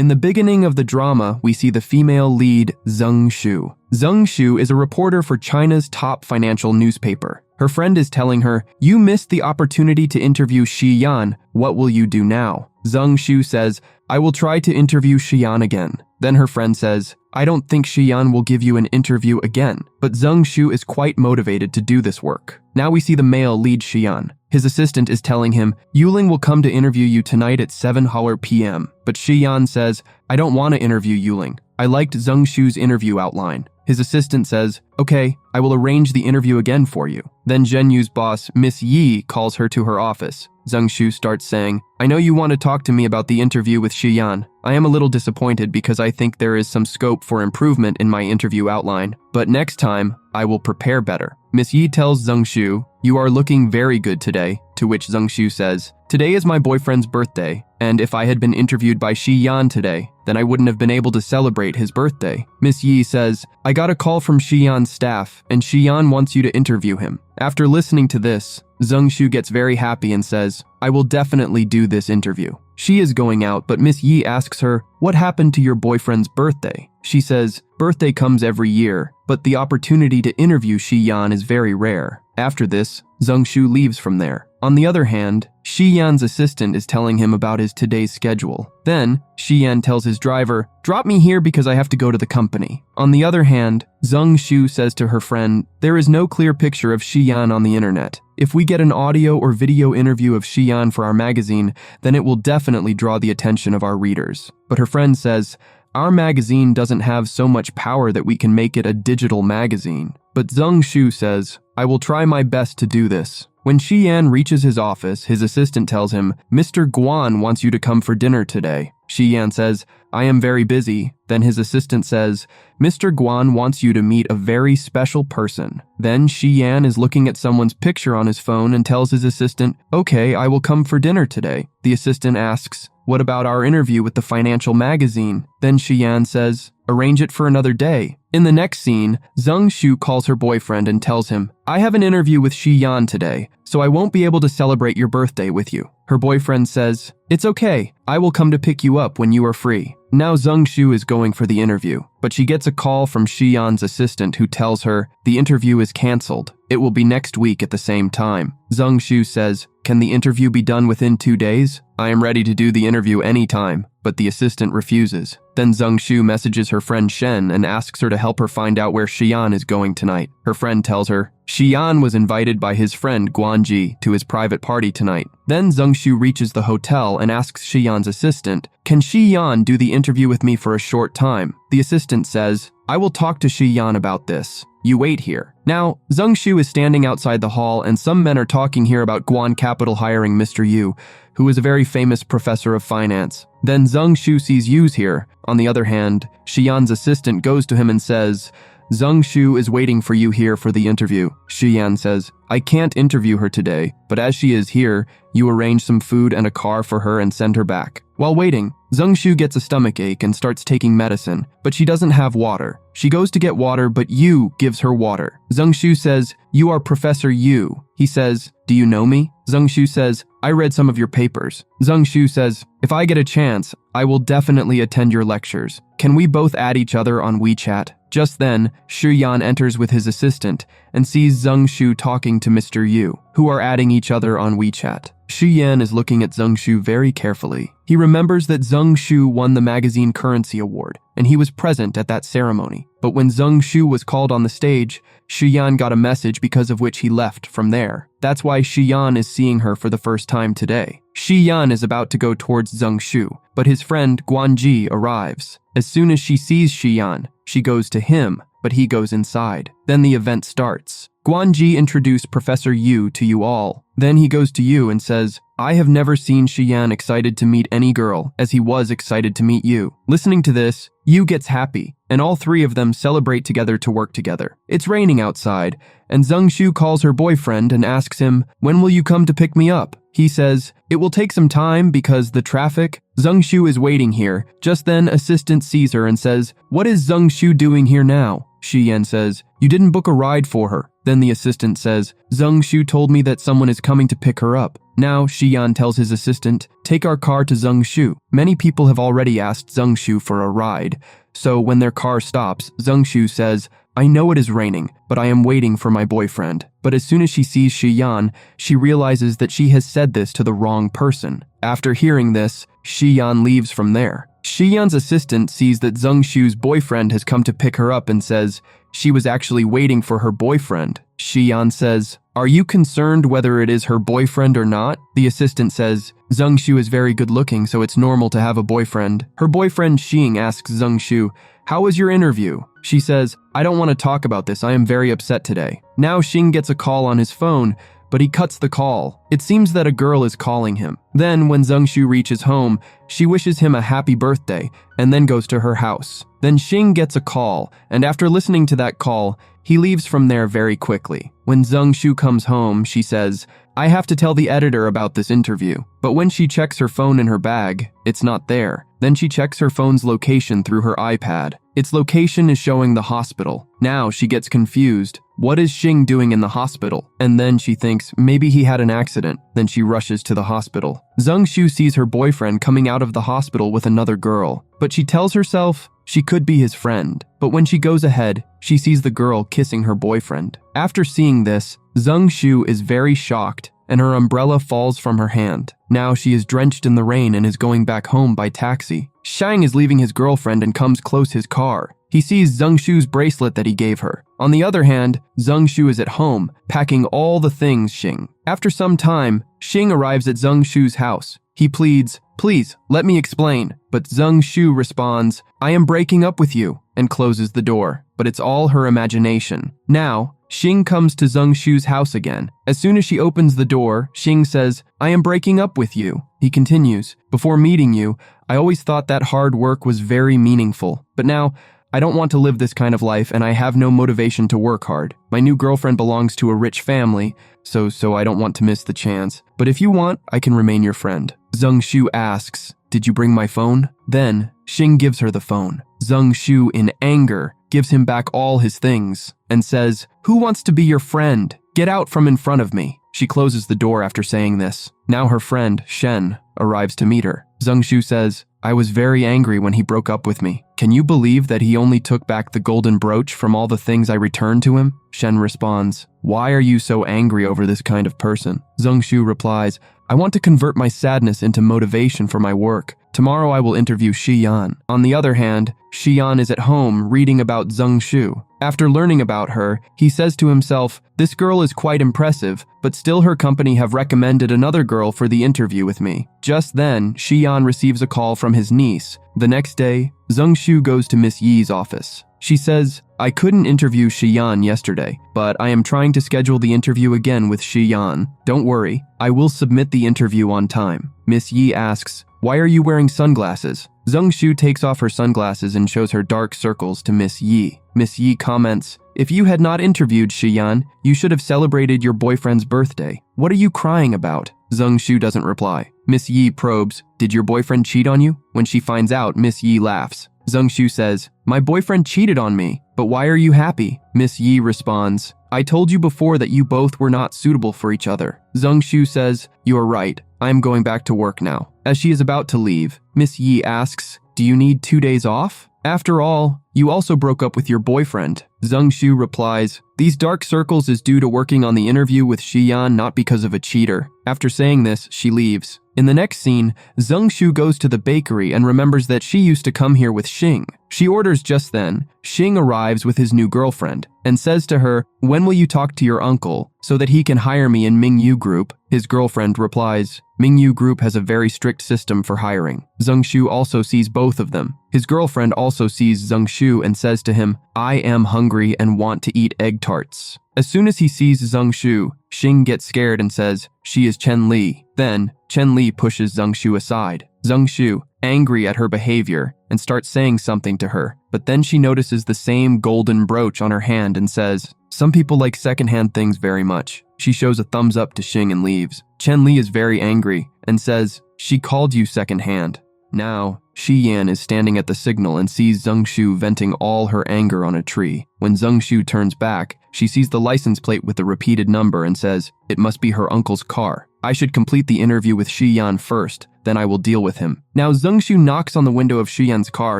In the beginning of the drama, we see the female lead, Zheng Shu. Zheng Shu is a reporter for China's top financial newspaper. Her friend is telling her, "You missed the opportunity to interview Shi Yan. What will you do now?" Zheng Shu says, "I will try to interview Shi Yan again." Then her friend says, "I don't think Shi Yan will give you an interview again." But Zheng Shu is quite motivated to do this work. Now we see the male lead Shi Yan. His assistant is telling him, "Yuling will come to interview you tonight at 7 p.m. But Shi Yan says, "I don't want to interview Yuling. I liked Zheng Shu's interview outline." His assistant says, "Okay, I will arrange the interview again for you." Then Zhen Yu's boss, Miss Yi, calls her to her office. Zheng Shu starts saying, "I know you want to talk to me about the interview with Shi Yan. I am a little disappointed because I think there is some scope for improvement in my interview outline, but next time, I will prepare better." Miss Yi tells Zheng Shu, "You are looking very good today," to which Zheng Shu says, "Today is my boyfriend's birthday, and if I had been interviewed by Shi Yan today, then I wouldn't have been able to celebrate his birthday." Miss Yi says, "I got a call from Shi Yan's staff, and Shi Yan wants you to interview him." After listening to this, Zheng Shu gets very happy and says, "I will definitely do this interview." She is going out, but Miss Yi asks her, "What happened to your boyfriend's birthday?" She says, "Birthday comes every year, but the opportunity to interview Shi Yan is very rare." After this, Zheng Shu leaves from there. On the other hand, Shi Yan's assistant is telling him about his today's schedule. Then, Shi Yan tells his driver, "Drop me here because I have to go to the company." On the other hand, Zheng Shu says to her friend, "There is no clear picture of Shi Yan on the internet. If we get an audio or video interview of Shi Yan for our magazine, then it will definitely draw the attention of our readers." But her friend says, "Our magazine doesn't have so much power that we can make it a digital magazine." But Zheng Shu says, "I will try my best to do this." When Shi Yan reaches his office, his assistant tells him, "Mr. Goyan wants you to come for dinner today." Shi Yan says, "I am very busy." Then his assistant says, "Mr. Goyan wants you to meet a very special person." Then Shi Yan is looking at someone's picture on his phone and tells his assistant, "Okay, I will come for dinner today." The assistant asks, "What about our interview with the financial magazine?" Then Shi Yan says, "Arrange it for another day." In the next scene, Zheng Shu calls her boyfriend and tells him, "I have an interview with Shi Yan today, so I won't be able to celebrate your birthday with you." Her boyfriend says, "It's okay, I will come to pick you up when you are free." Now Zheng Shu is going for the interview, but she gets a call from Shi Yan's assistant who tells her the interview is cancelled. It will be next week at the same time. Zheng Shu says, "Can the interview be done within 2 days? I am ready to do the interview anytime." But the assistant refuses. Then Zheng Shu messages her friend Shen and asks her to help her find out where Shi Yan is going tonight. Her friend tells her, Shi Yan was invited by his friend Guanji to his private party tonight. Then Zheng Shu reaches the hotel and asks Shi Yan's assistant, "Can Shi Yan do the interview with me for a short time?" The assistant says, "I will talk to Shi Yan about this. You wait here." Now, Zheng Shu is standing outside the hall and some men are talking here about Guan Capital hiring Mr. Yu, who is a very famous professor of finance. Then Zheng Shu sees Yu's here. On the other hand, Shi Yan's assistant goes to him and says, "Zheng Shu is waiting for you here for the interview." Shi Yan says, "I can't interview her today, but as she is here, you arrange some food and a car for her and send her back." While waiting, Zheng Shu gets a stomachache and starts taking medicine, but she doesn't have water. She goes to get water, but Yu gives her water. Zheng Shu says, "You are Professor Yu." He says, "Do you know me?" Zheng Shu says, "I read some of your papers." Zheng Shu says, "If I get a chance, I will definitely attend your lectures. Can we both add each other on WeChat?" Just then, Shi Yan enters with his assistant and sees Zheng Shu talking to Mr. Yu, who are adding each other on WeChat. Shi Yan is looking at Zheng Shu very carefully. He remembers that Zheng Shu won the magazine currency award, and he was present at that ceremony. But when Zheng Shu was called on the stage, Shi Yan got a message because of which he left from there. That's why Shi Yan is seeing her for the first time today. Shi Yan is about to go towards Zheng Shu, but his friend Guanji arrives. As soon as she sees Shi Yan, she goes to him, but he goes inside. Then the event starts. Guanji introduced Professor Yu to you all. Then he goes to Yu and says, "I have never seen Shi Yan excited to meet any girl as he was excited to meet you." Listening to this, Yu gets happy, and all three of them celebrate together to work together. It's raining outside, and Zheng Shu calls her boyfriend and asks him, "When will you come to pick me up?" He says, "It will take some time because the traffic." Zheng Shu is waiting here. Just then, assistant sees her and says, "What is Zheng Shu doing here now?" Shi Yan says, "You didn't book a ride for her." Then the assistant says, "Zheng Shu told me that someone is coming to pick her up." Now, Shi Yan tells his assistant, take our car to Zhongshu. Many people have already asked Zhongshu for a ride. So when their car stops, Zhongshu says, I know it is raining, but I am waiting for my boyfriend. But as soon as she sees Shiyan, she realizes that she has said this to the wrong person. After hearing this, Shiyan leaves from there. Shiyan's assistant sees that Zhongshu's boyfriend has come to pick her up and says she was actually waiting for her boyfriend. Shiyan says, are you concerned whether it is her boyfriend or not? The assistant says, Zhongshu is very good looking, so it's normal to have a boyfriend. Her boyfriend Xing asks Zhongshu, how was your interview? She says, I don't want to talk about this, I am very upset today. Now Xing gets a call on his phone, but he cuts the call. It seems that a girl is calling him. Then, when Zhongshu reaches home, she wishes him a happy birthday and then goes to her house. Then Xing gets a call, and after listening to that call, he leaves from there very quickly. When Zhongshu comes home, she says, I have to tell the editor about this interview. But when she checks her phone in her bag, it's not there. Then she checks her phone's location through her iPad. Its location is showing the hospital. Now she gets confused. What is Xing doing in the hospital? And then she thinks maybe he had an accident. Then she rushes to the hospital. Zhongshu sees her boyfriend coming out of the hospital with another girl, but she tells herself she could be his friend. But when she goes ahead, she sees the girl kissing her boyfriend. After seeing this, Zhongshu is very shocked and her umbrella falls from her hand. Now she is drenched in the rain and is going back home by taxi. Shang is leaving his girlfriend and comes close his car. He sees Zhongshu's bracelet that he gave her. On the other hand, Zhongshu is at home, packing all the things Xing. After some time, Xing arrives at Zhongshu's house. He pleads, please, let me explain. But Zhongshu responds, I am breaking up with you, and closes the door. But it's all her imagination. Now, Xing comes to Zhongshu's house again. As soon as she opens the door, Xing says, I am breaking up with you. He continues, before meeting you, I always thought that hard work was very meaningful. But now, I don't want to live this kind of life and I have no motivation to work hard. My new girlfriend belongs to a rich family, so I don't want to miss the chance. But if you want, I can remain your friend. Zhongshu asks, did you bring my phone? Then, Xing gives her the phone. Zhongshu, in anger, gives him back all his things and says, who wants to be your friend? Get out from in front of me. She closes the door after saying this. Now her friend, Shen, arrives to meet her. Zhongshu says, I was very angry when he broke up with me. Can you believe that he only took back the golden brooch from all the things I returned to him? Shen responds, why are you so angry over this kind of person? Zhongshu replies, I want to convert my sadness into motivation for my work. Tomorrow I will interview Shiyan. On the other hand, Shiyan is at home reading about Zhongshu. After learning about her, he says to himself, this girl is quite impressive, but still her company have recommended another girl for the interview with me. Just then, Shiyan receives a call from his niece. The next day, Zhongshu goes to Miss Yi's office. She says, I couldn't interview Shiyan yesterday, but I am trying to schedule the interview again with Shiyan. Don't worry, I will submit the interview on time. Miss Yi asks, why are you wearing sunglasses? Zhongshu takes off her sunglasses and shows her dark circles to Miss Yi. Miss Yi comments, if you had not interviewed Shiyan, you should have celebrated your boyfriend's birthday. What are you crying about? Zhongshu doesn't reply. Miss Yi probes, did your boyfriend cheat on you? When she finds out, Miss Yi laughs. Zhongshu says, my boyfriend cheated on me, but why are you happy? Miss Yi responds, I told you before that you both were not suitable for each other. Zhongshu says, you are right. I am going back to work now. As she is about to leave, Miss Yi asks, do you need 2 days off? After all, you also broke up with your boyfriend. Zhongshu replies, these dark circles is due to working on the interview with Shiyan, not because of a cheater. After saying this, she leaves. In the next scene, Zhongshu goes to the bakery and remembers that she used to come here with Xing. She orders just then. Xing arrives with his new girlfriend and says to her, when will you talk to your uncle so that he can hire me in Ming Yu Group? His girlfriend replies, Ming Yu Group has a very strict system for hiring. Zhongshu also sees both of them. His girlfriend also sees Zhongshu and says to him, I am hungry and want to eat egg tarts. As soon as he sees Zhongshu, Xing gets scared and says, she is Chen Li. Then, Chen Li pushes Zhongshu aside. Zhongshu, angry at her behavior, and starts saying something to her, but then she notices the same golden brooch on her hand and says, some people like secondhand things very much. She shows a thumbs up to Xing and leaves. Chen Li is very angry and says, she called you secondhand. Now, Shiyan is standing at the signal and sees Zhongshu venting all her anger on a tree. When Zhongshu turns back, she sees the license plate with the repeated number and says, it must be her uncle's car. I should complete the interview with Shiyan first, then I will deal with him. Now Zhengshu knocks on the window of Shiyan's car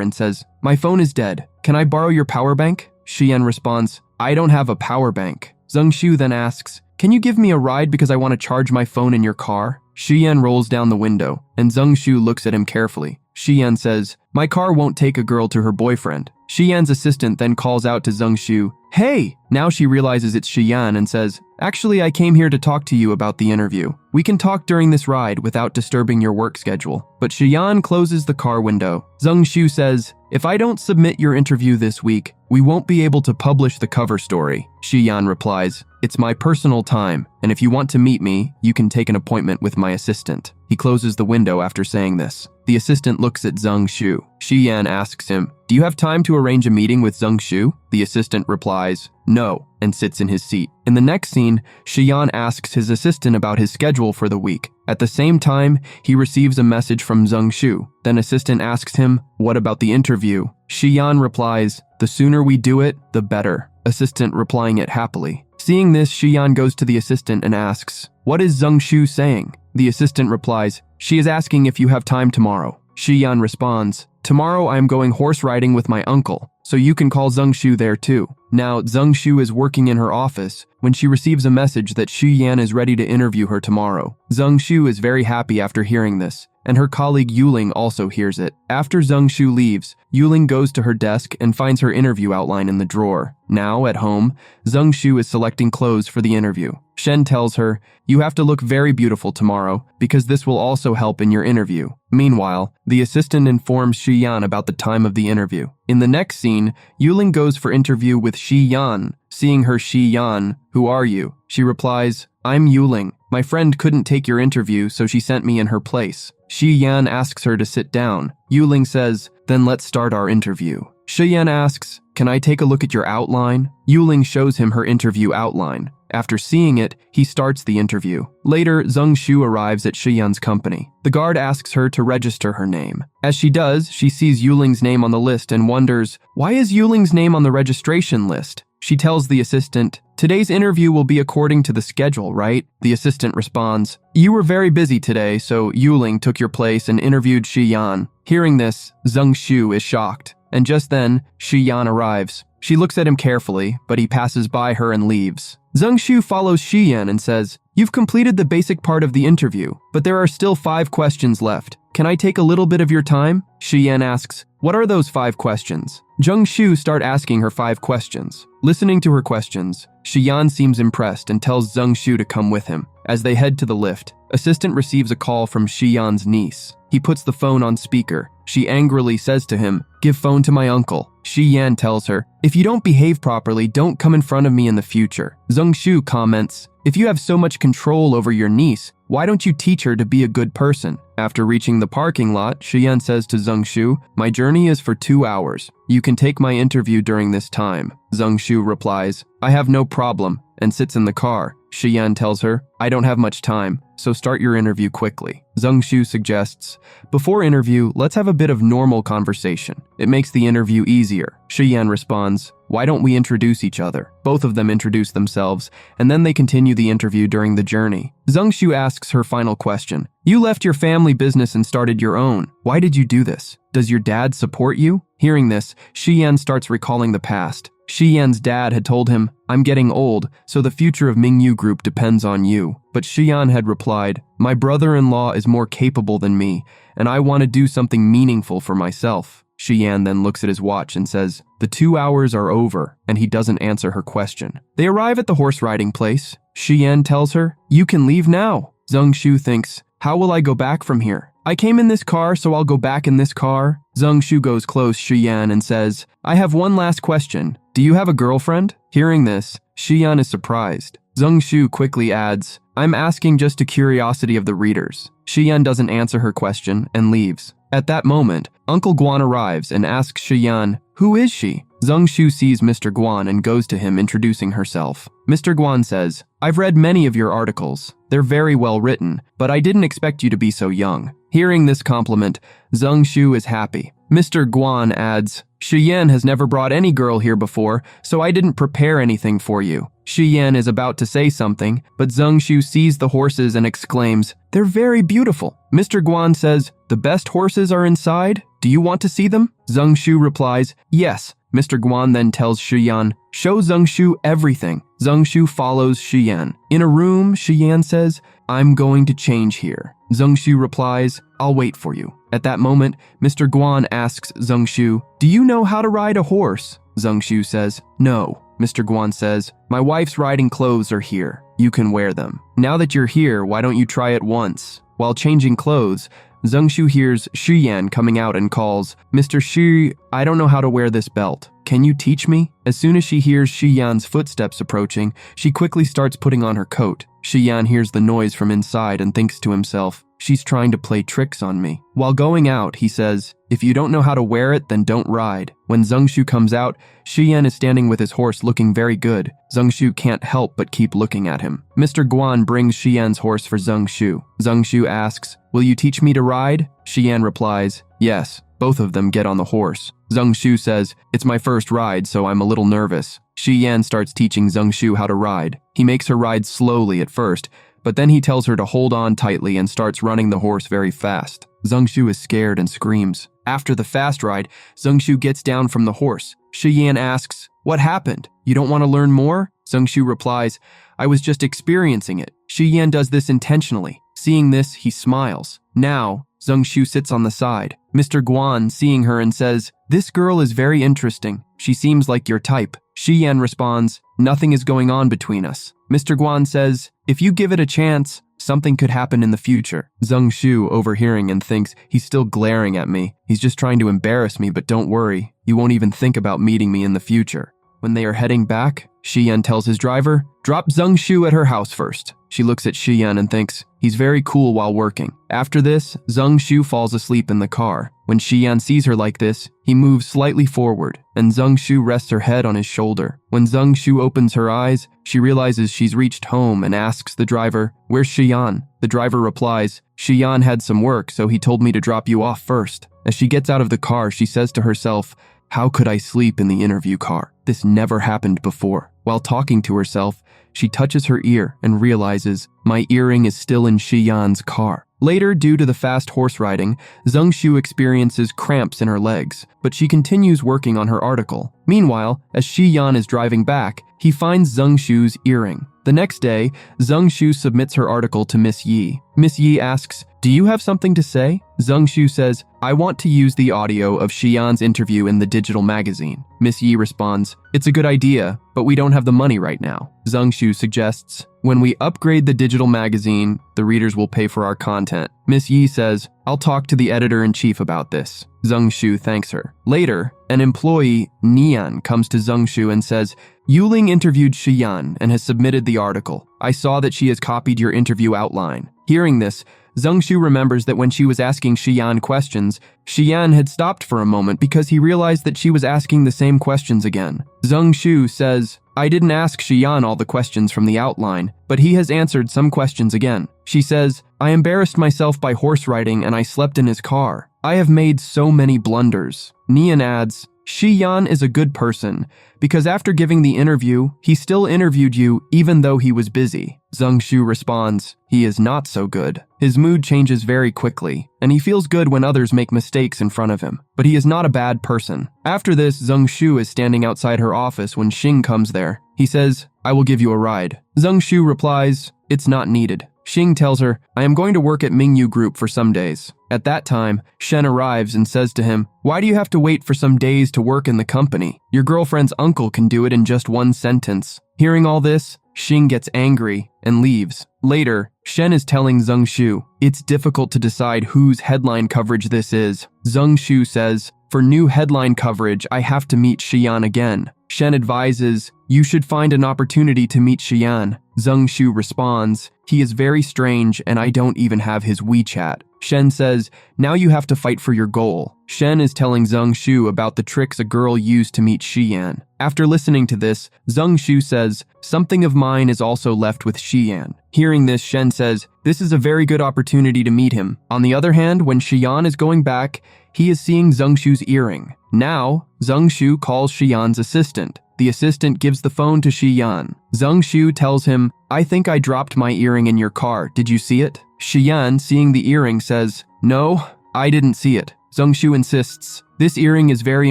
and says, "My phone is dead. Can I borrow your power bank?" Shiyan responds, "I don't have a power bank." Zhengshu then asks, "Can you give me a ride because I want to charge my phone in your car?" Shiyan rolls down the window, and Zhengshu looks at him carefully. Shiyan says, "My car won't take a girl to her boyfriend." Shiyan's assistant then calls out to Zhengshu, "Hey!" Now she realizes it's Shiyan and says, "Actually, I came here to talk to you about the interview. We can talk during this ride without disturbing your work schedule." But Shiyan closes the car window. Zhengshu says, "If I don't submit your interview this week, we won't be able to publish the cover story." Shiyan replies, "It's my personal time, and if you want to meet me, you can take an appointment with my assistant." He closes the window after saying this. The assistant looks at Zhengshu. Shiyan asks him, "Do you have time to arrange a meeting with Zhengshu?" The assistant replies, "No," and sits in his seat. In the next scene, Shiyan asks his assistant about his schedule for the week. At the same time, he receives a message from Zhengshu. Then assistant asks him, "What about the interview?" Shiyan replies, "The sooner we do it, the better." Assistant replying it happily. Seeing this, Shiyan goes to the assistant and asks, "What is Zhengshu saying?" The assistant replies, "She is asking if you have time tomorrow." Shiyan responds, "Tomorrow I am going horse riding with my uncle, so you can call Zhengshu there too." Now, Zhengshu is working in her office when she receives a message that Shiyan is ready to interview her tomorrow. Zhengshu is very happy after hearing this, and her colleague Yuling also hears it. After Zhengshu leaves, Yuling goes to her desk and finds her interview outline in the drawer. Now, at home, Zhengshu is selecting clothes for the interview. Shen tells her, "You have to look very beautiful tomorrow, because this will also help in your interview." Meanwhile, the assistant informs Shiyan about the time of the interview. In the next scene, Yuling goes for interview with Shiyan. Seeing her, Shiyan, "Who are you?" She replies, "I'm Yuling. My friend couldn't take your interview, so she sent me in her place." Shiyan asks her to sit down. Yuling says, "Then let's start our interview." Shiyan asks, "Can I take a look at your outline?" Yuling shows him her interview outline. After seeing it, he starts the interview. Later, Zhengshu arrives at Shiyan's company. The guard asks her to register her name. As she does, she sees Yuling's name on the list and wonders, why is Yuling's name on the registration list? She tells the assistant, "Today's interview will be according to the schedule, right?" The assistant responds, "You were very busy today, so Yuling took your place and interviewed Shiyan." Hearing this, Zhengshu is shocked. And just then, Shiyan arrives. She looks at him carefully, but he passes by her and leaves. Zhengshu follows Shiyan and says, "You've completed the basic part of the interview, but there are still 5 questions left. Can I take a little bit of your time?" Shiyan asks, "What are those 5 questions?" Zhengshu starts asking her 5 questions. Listening to her questions, Shiyan seems impressed and tells Zhengshu to come with him. As they head to the lift, assistant receives a call from Shiyan's niece. He puts the phone on speaker. She angrily says to him, "Give phone to my uncle." Shiyan tells her, "If you don't behave properly, don't come in front of me in the future." Zhengshu comments, "If you have so much control over your niece, why don't you teach her to be a good person?" After reaching the parking lot, Shiyan says to Zhengshu, "My journey is for 2 hours. You can take my interview during this time." Zhengshu replies, "I have no problem," and sits in the car. Shiyan tells her, "I don't have much time, so start your interview quickly." Zhengshu suggests, "Before interview, let's have a bit of normal conversation. It makes the interview easier." Shiyan responds, "Why don't we introduce each other?" Both of them introduce themselves, and then they continue the interview during the journey. Zhengshu asks her final question. "You left your family business and started your own. Why did you do this? Does your dad support you?" Hearing this, Shiyan starts recalling the past. Shiyan's dad had told him, "I'm getting old, so the future of Ming Yu Group depends on you." But Shiyan had replied, "My brother-in-law is more capable than me, and I want to do something meaningful for myself." Shiyan then looks at his watch and says, "The 2 hours are over," and he doesn't answer her question. They arrive at the horse riding place. Shiyan tells her, "You can leave now." Zhengshu thinks, "How will I go back from here? I came in this car, so I'll go back in this car." Zhengshu goes close Shiyan and says, "I have one last question. Do you have a girlfriend?" Hearing this, Shiyan is surprised. Zhengshu quickly adds, "I'm asking just a curiosity of the readers." Shiyan doesn't answer her question and leaves. At that moment, Uncle Guan arrives and asks Shiyan, "Who is she?" Zhengshu sees Mr. Guan and goes to him introducing herself. Mr. Guan says, "I've read many of your articles. They're very well written, but I didn't expect you to be so young." Hearing this compliment, Zhengshu is happy. Mr. Guan adds, "Shiyan has never brought any girl here before, so I didn't prepare anything for you." Shi Yan is about to say something, but Zheng Shu sees the horses and exclaims, "They're very beautiful." Mr. Guan says, "The best horses are inside? Do you want to see them?" Zheng Shu replies, "Yes." Mr. Guan then tells Shi Yan, "Show Zheng Shu everything." Zheng Shu follows Shi Yan. In a room, Shi Yan says, "I'm going to change here." Zheng Shu replies, "I'll wait for you." At that moment, Mr. Guan asks Zheng Shu, "Do you know how to ride a horse?" Zheng Shu says, "No." Mr. Guan says, "My wife's riding clothes are here. You can wear them. Now that you're here, why don't you try it once?" While changing clothes, Zheng Shu hears Shi Yan coming out and calls, "Mr. Shi, I don't know how to wear this belt. Can you teach me?" As soon as she hears Shi Yan's footsteps approaching, she quickly starts putting on her coat. Shi Yan hears the noise from inside and thinks to himself, "She's trying to play tricks on me." While going out, he says, "If you don't know how to wear it, then don't ride." When Zheng Shu comes out, Shi Yan is standing with his horse looking very good. Zheng Shu can't help but keep looking at him. Mr. Guan brings Shi Yan's horse for Zheng Shu. Zheng Shu asks, "Will you teach me to ride?" Shi Yan replies, "Yes." Both of them get on the horse. Zheng Shu says, "It's my first ride, so I'm a little nervous." Shi Yan starts teaching Zheng Shu how to ride. He makes her ride slowly at first, but then he tells her to hold on tightly and starts running the horse very fast. Zheng Shu is scared and screams. After the fast ride, Zheng Shu gets down from the horse. Shi Yan asks, "What happened? You don't want to learn more?" Zheng Shu replies, "I was just experiencing it." Shi Yan does this intentionally. Seeing this, he smiles. Now, Zheng Shu sits on the side. Mr. Guan seeing her and says, "This girl is very interesting. She seems like your type." Shi Yan responds, "Nothing is going on between us." Mr. Guan says, "If you give it a chance, something could happen in the future." Zheng Shu overhearing and thinks, "He's still glaring at me. He's just trying to embarrass me, but don't worry. You won't even think about meeting me in the future." When they are heading back, Shi Yan tells his driver, "Drop Zheng Shu at her house first." She looks at Shi Yan and thinks, "He's very cool while working." After this, Zheng Shu falls asleep in the car. When Shi Yan sees her like this, he moves slightly forward, and Zheng Shu rests her head on his shoulder. When Zheng Shu opens her eyes, she realizes she's reached home and asks the driver, "Where's Shi Yan?" The driver replies, "Shi Yan had some work, so he told me to drop you off first." As she gets out of the car, she says to herself, "How could I sleep in the interview car? This never happened before." While talking to herself, she touches her ear and realizes, "My earring is still in Shi Yan's car." Later, due to the fast horse riding, Zheng Shu experiences cramps in her legs, but she continues working on her article. Meanwhile, as Shi Yan is driving back, he finds Zheng Shu's earring. The next day, Zheng Shu submits her article to Miss Yi. Miss Yi asks, "Do you have something to say?" Zheng Shu says, "I want to use the audio of Shi Yan's interview in the digital magazine." Miss Yi responds, "It's a good idea, but we don't have the money right now." Zheng Shu suggests, "When we upgrade the digital magazine, the readers will pay for our content." Miss Yi says, "I'll talk to the editor-in-chief about this." Zheng Shu thanks her. Later, an employee, Nian, comes to Zheng Shu and says, "Yuling interviewed Shi Yan and has submitted the article. I saw that she has copied your interview outline." Hearing this, Zheng Shu remembers that when she was asking Shi Yan questions, Shi Yan had stopped for a moment because he realized that she was asking the same questions again. Zheng Shu says, "I didn't ask Shi Yan all the questions from the outline, but he has answered some questions again." She says, "I embarrassed myself by horse riding and I slept in his car. I have made so many blunders." Nian adds, "Shi Yan is a good person, because after giving the interview, he still interviewed you even though he was busy." Zheng Shu responds, "He is not so good. His mood changes very quickly, and he feels good when others make mistakes in front of him, but he is not a bad person." After this, Zheng Shu is standing outside her office when Xing comes there. He says, "I will give you a ride." Zheng Shu replies, "It's not needed." Xing tells her, "I am going to work at Ming Yu Group for some days." At that time, Shen arrives and says to him, "Why do you have to wait for some days to work in the company? Your girlfriend's uncle can do it in just one sentence." Hearing all this, Xing gets angry and leaves. Later, Shen is telling Zheng Shu, "It's difficult to decide whose headline coverage this is." Zheng Shu says, "For new headline coverage, I have to meet Shi Yan again." Shen advises, "You should find an opportunity to meet Shi Yan." Zheng Shu responds, "He is very strange and I don't even have his WeChat." Shen says, "Now you have to fight for your goal." Shen is telling Zheng Shu about the tricks a girl used to meet Shi Yan. After listening to this, Zheng Shu says, "Something of mine is also left with Shi Yan." Hearing this, Shen says, "This is a very good opportunity to meet him." On the other hand, when Shi Yan is going back, he is seeing Zheng Shu's earring. Now, Zheng Shu calls Shi Yan's assistant. the assistant gives the phone to Shiyan. Zheng Shu tells him, I think I dropped my earring in your car. Did you see it? Shiyan, seeing the earring, says, No, I didn't see it. Zheng Shu insists, This earring is very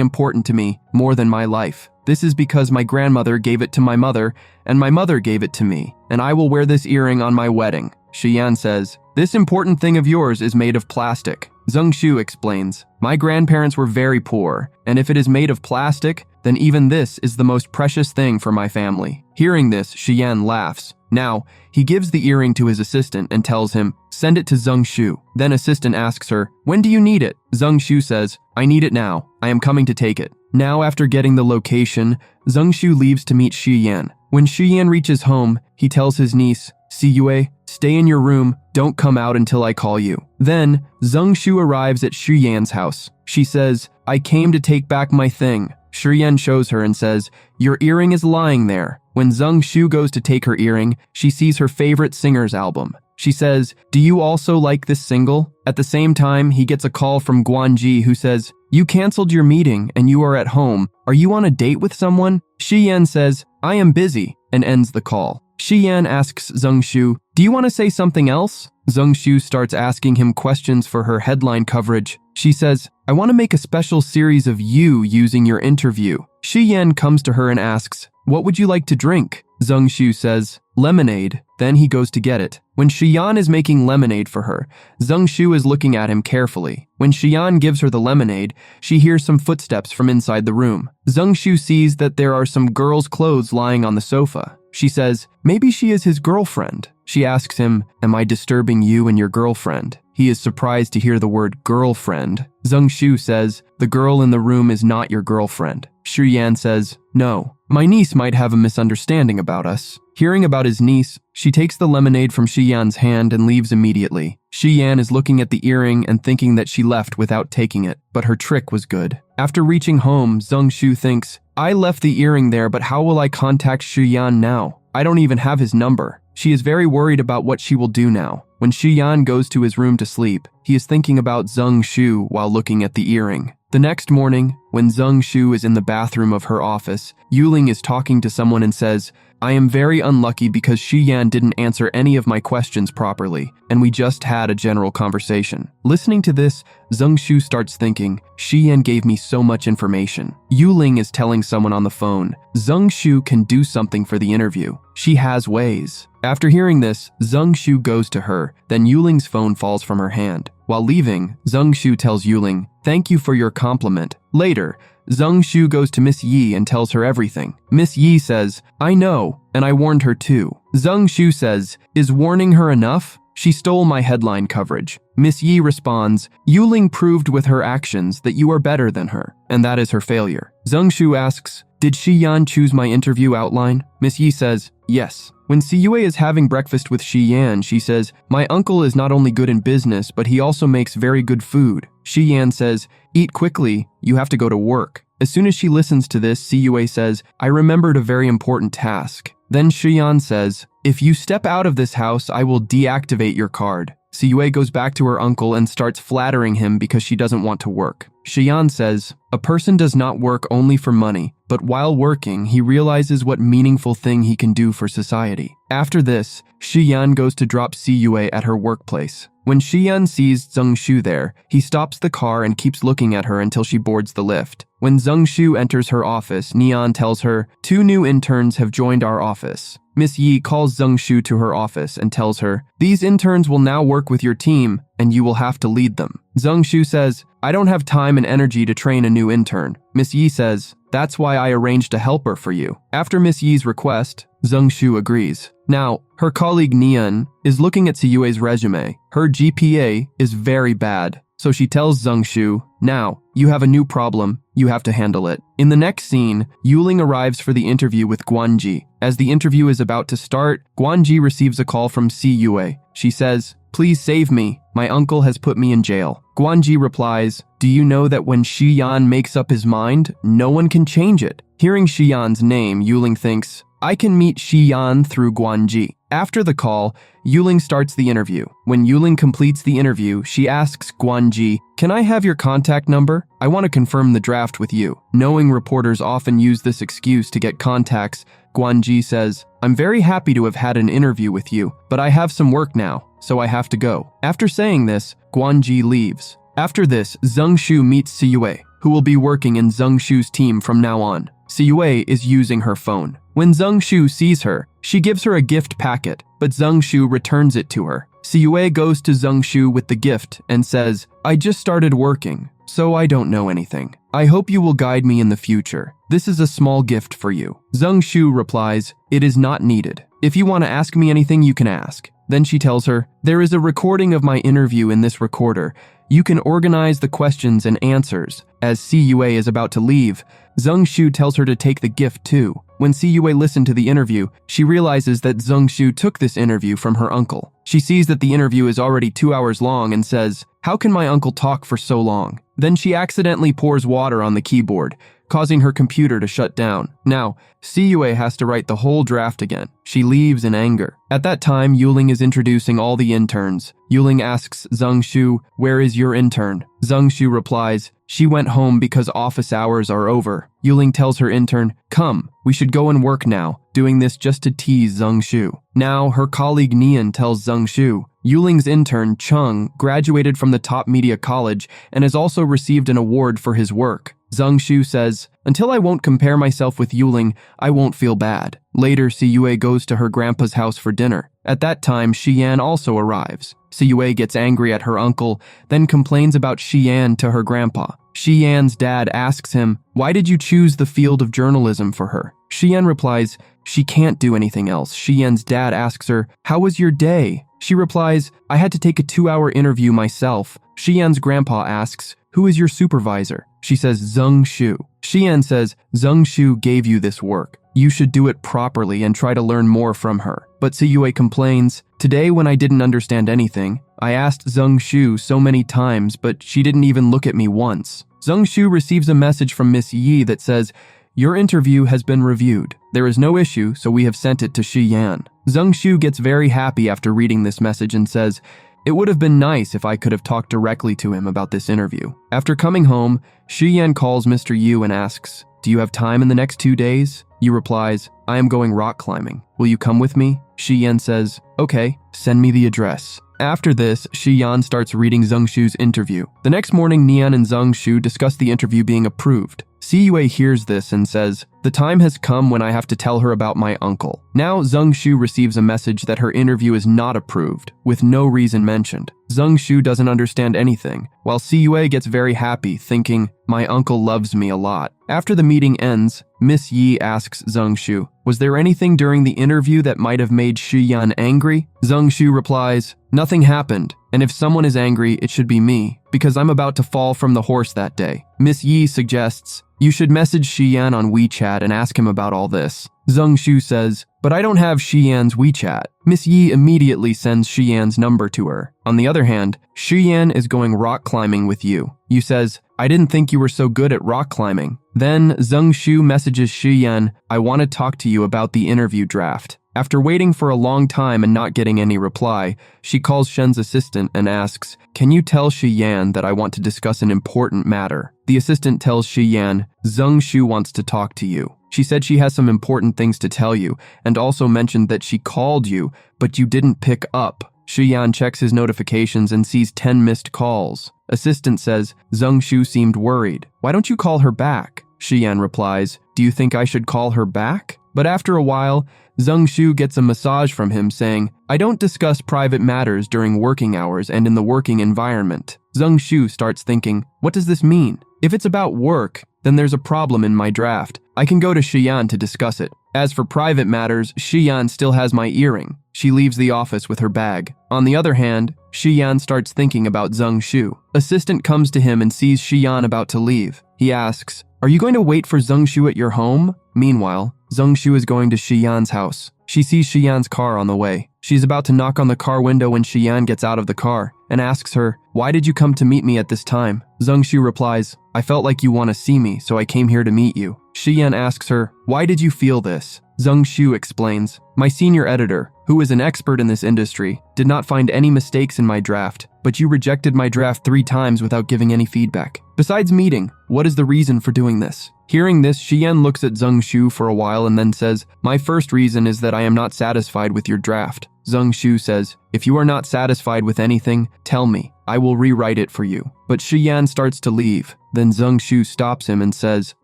important to me, more than my life. This is because my grandmother gave it to my mother, and my mother gave it to me, and I will wear this earring on my wedding. Shiyan says, This important thing of yours is made of plastic. Zheng Shu explains, My grandparents were very poor, and if it is made of plastic, then even this is the most precious thing for my family. Hearing this, Shiyan laughs. Now, he gives the earring to his assistant and tells him, Send it to Zheng Shu. Then assistant asks her, When do you need it? Zheng Shu says, I need it now. I am coming to take it. Now, after getting the location, Zheng Shu leaves to meet Shiyan. When Shiyan reaches home, he tells his niece, Siyue, stay in your room, don't come out until I call you. Then, Zheng Shu arrives at Shiyan's house. She says, I came to take back my thing. Shiyan shows her and says, Your earring is lying there. When Zheng Shu goes to take her earring, she sees her favorite singer's album. She says, Do you also like this single? At the same time, he gets a call from Guanji who says, You canceled your meeting and you are at home. Are you on a date with someone? Shiyan says, I am busy, and ends the call. Shiyan asks Zheng Shu, Do you want to say something else? Zheng Shu starts asking him questions for her headline coverage. She says, I want to make a special series of you using your interview. Shiyan comes to her and asks, What would you like to drink? Zheng Shu says, Lemonade. Then he goes to get it. When Shiyan is making lemonade for her, Zheng Shu is looking at him carefully. When Shiyan gives her the lemonade, she hears some footsteps from inside the room. Zheng Shu sees that there are some girls' clothes lying on the sofa. She says, Maybe she is his girlfriend. She asks him, Am I disturbing you and your girlfriend? He is surprised to hear the word girlfriend. Zheng Shu says, The girl in the room is not your girlfriend. Shiyan says, No, my niece might have a misunderstanding about us. Hearing about his niece, she takes the lemonade from Shiyan's hand and leaves immediately. Shiyan is looking at the earring and thinking that she left without taking it, but her trick was good. After reaching home, Zheng Shu thinks, I left the earring there, but how will I contact Shiyan now? I don't even have his number. She is very worried about what she will do now. When Shiyan goes to his room to sleep, he is thinking about Zheng Shu while looking at the earring. The next morning, when Zheng Shu is in the bathroom of her office, Yuling is talking to someone and says, I am very unlucky because Shiyan didn't answer any of my questions properly, and we just had a general conversation. Listening to this, Zheng Shu starts thinking, Shiyan gave me so much information. Yuling is telling someone on the phone, Zheng Shu can do something for the interview. She has ways. After hearing this, Zheng Shu goes to her, then Yuling's phone falls from her hand. While leaving, Zheng Shu tells Yuling, Thank you for your compliment. Later, Zheng Shu goes to Miss Yi and tells her everything. Miss Yi says, I know, and I warned her too. Zheng Shu says, Is warning her enough? She stole my headline coverage. Miss Yi responds, Yuling proved with her actions that you are better than her, and that is her failure. Zheng Shu asks, Did Shiyan choose my interview outline? Miss Yi says, Yes. When Siyue is having breakfast with Shiyan, she says, My uncle is not only good in business, but he also makes very good food. Shiyan says, Eat quickly, you have to go to work. As soon as she listens to this, Siyue says, I remembered a very important task. Then Shiyan says, If you step out of this house, I will deactivate your card. Siyue goes back to her uncle and starts flattering him because she doesn't want to work. Shiyan says, A person does not work only for money, but while working, he realizes what meaningful thing he can do for society. After this, Shiyan goes to drop Siyue at her workplace. When Shiyan sees Zheng Shu there, he stops the car and keeps looking at her until she boards the lift. When Zheng Shu enters her office, Neon tells her, 2 new interns have joined our office. Miss Yi calls Zheng Shu to her office and tells her, These interns will now work with your team, and you will have to lead them. Zheng Shu says, I don't have time and energy to train a new intern. Miss Yi says, That's why I arranged a helper for you. After Miss Yi's request, Zheng Shu agrees. Now, her colleague Neon is looking at Siyue's resume. Her GPA is very bad, so she tells Zheng Shu, Now, you have a new problem. You have to handle it. In the next scene, Yuling arrives for the interview with Guanji. As the interview is about to start, Guanji receives a call from Siyue. She says, Please save me. My uncle has put me in jail. Guanji replies, Do you know that when Shiyan makes up his mind, no one can change it? Hearing Shiyan's name, Yuling thinks, I can meet Xiyan through Guanji. After the call, Yuling starts the interview. When Yuling completes the interview, she asks Guanji, "Can I have your contact number? I want to confirm the draft with you." Knowing reporters often use this excuse to get contacts, Guanji says, "I'm very happy to have had an interview with you, but I have some work now, so I have to go." After saying this, Guanji leaves. After this, Zheng Shu meets Siyue, who will be working in Zheng Shu's team from now on. Siyue is using her phone. When Zheng Shu sees her, she gives her a gift packet, but Zheng Shu returns it to her. Siyue goes to Zheng Shu with the gift and says, "I just started working, so I don't know anything. I hope you will guide me in the future. This is a small gift for you." Zheng Shu replies, "It is not needed. If you want to ask me anything, you can ask." Then she tells her, "There is a recording of my interview in this recorder. You can organize the questions and answers." As Siyue is about to leave, Zheng Shu tells her to take the gift too. When Siyue listened to the interview, she realizes that Zheng Shu took this interview from her uncle. She sees that the interview is already 2 hours long and says, "How can my uncle talk for so long?" Then she accidentally pours water on the keyboard, causing her computer to shut down. Now, Siyue has to write the whole draft again. She leaves in anger. At that time, Yuling is introducing all the interns. Yuling asks Zheng Shu, "Where is your intern?" Zheng Shu replies, "She went home because office hours are over." Yuling tells her intern, "Come, we should go and work now," doing this just to tease Zheng Shu. Now, her colleague Nian tells Zheng Shu, Yuling's intern, Chung, graduated from the top media college and has also received an award for his work. Zheng Shu says, "Until I won't compare myself with Yuling, I won't feel bad." Later, Siyue goes to her grandpa's house for dinner. At that time, Xiyan also arrives. Siyue gets angry at her uncle, then complains about Xiyan to her grandpa. Xiyan's dad asks him, "Why did you choose the field of journalism for her?" Xiyan replies, "She can't do anything else." Xiyan's dad asks her, "How was your day?" She replies, "I had to take a 2-hour interview myself." Xiyan's grandpa asks, "Who is your supervisor?" She says, "Zheng Shu." Xiyan says, "Zheng Shu gave you this work. You should do it properly and try to learn more from her." But Siyue complains, "Today when I didn't understand anything, I asked Zheng Shu so many times, but she didn't even look at me once." Zheng Shu receives a message from Miss Yi that says, "Your interview has been reviewed. There is no issue, so we have sent it to Xiyan." Zheng Shu gets very happy after reading this message and says, "It would have been nice if I could have talked directly to him about this interview." After coming home, Xiyan calls Mr. Yu and asks, "Do you have time in the next 2 days?" Yu replies, "I am going rock climbing. Will you come with me?" Xiyan says, "Okay, send me the address." After this, Xiyan starts reading Zheng Shu's interview. The next morning, Nian and Zheng Shu discuss the interview being approved. Siyue hears this and says, "The time has come when I have to tell her about my uncle." Now, Zheng Shu receives a message that her interview is not approved, with no reason mentioned. Zheng Shu doesn't understand anything, while Siyue gets very happy, thinking, "My uncle loves me a lot." After the meeting ends, Miss Yi asks Zheng Shu, "Was there anything during the interview that might have made Xiyan angry?" Zheng Shu replies, "Nothing happened, and if someone is angry, it should be me, because I'm about to fall from the horse that day." Miss Yi suggests, "You should message Xiyan on WeChat and ask him about all this." Zheng Shu says, "But I don't have Xiyan's WeChat." Miss Yi immediately sends Xiyan's number to her. On the other hand, Xiyan is going rock climbing with Yu. Yu says, "I didn't think you were so good at rock climbing." Then Zheng Shu messages Xiyan, "I want to talk to you about the interview draft." After waiting for a long time and not getting any reply, she calls Shen's assistant and asks, "Can you tell Xiyan that I want to discuss an important matter?" The assistant tells Xiyan, "Zheng Shu wants to talk to you. She said she has some important things to tell you, and also mentioned that she called you, but you didn't pick up." Xiyan checks his notifications and sees 10 missed calls. Assistant says, "Zheng Shu seemed worried. Why don't you call her back?" Xiyan replies, "Do you think I should call her back?" But after a while, Zheng Shu gets a massage from him saying, "I don't discuss private matters during working hours and in the working environment." Zheng Shu starts thinking, what does this mean? If it's about work, then there's a problem in my draft. I can go to Xiyan to discuss it. As for private matters, Xiyan still has my earring. She leaves the office with her bag. On the other hand, Xiyan starts thinking about Zheng Shu. Assistant comes to him and sees Xiyan about to leave. He asks, "Are you going to wait for Zheng Shu at your home?" Meanwhile, Zheng Shu is going to Xiyan's house. She sees Xiyan's car on the way. She's about to knock on the car window when Xiyan gets out of the car and asks her, "Why did you come to meet me at this time?" Zheng Shu replies, "I felt like you want to see me, so I came here to meet you." Xiyan asks her, "Why did you feel this?" Zhang Shu explains, my senior editor, who is an expert in this industry, did not find any mistakes in my draft, but you rejected my draft 3 times without giving any feedback. Besides meeting, what is the reason for doing this? Hearing this, Xian looks at Zhang Shu for a while and then says, my first reason is that I am not satisfied with your draft. Zhang Shu says, if you are not satisfied with anything, tell me. I will rewrite it for you. But Xian starts to leave. Then Zhang Shu stops him and says,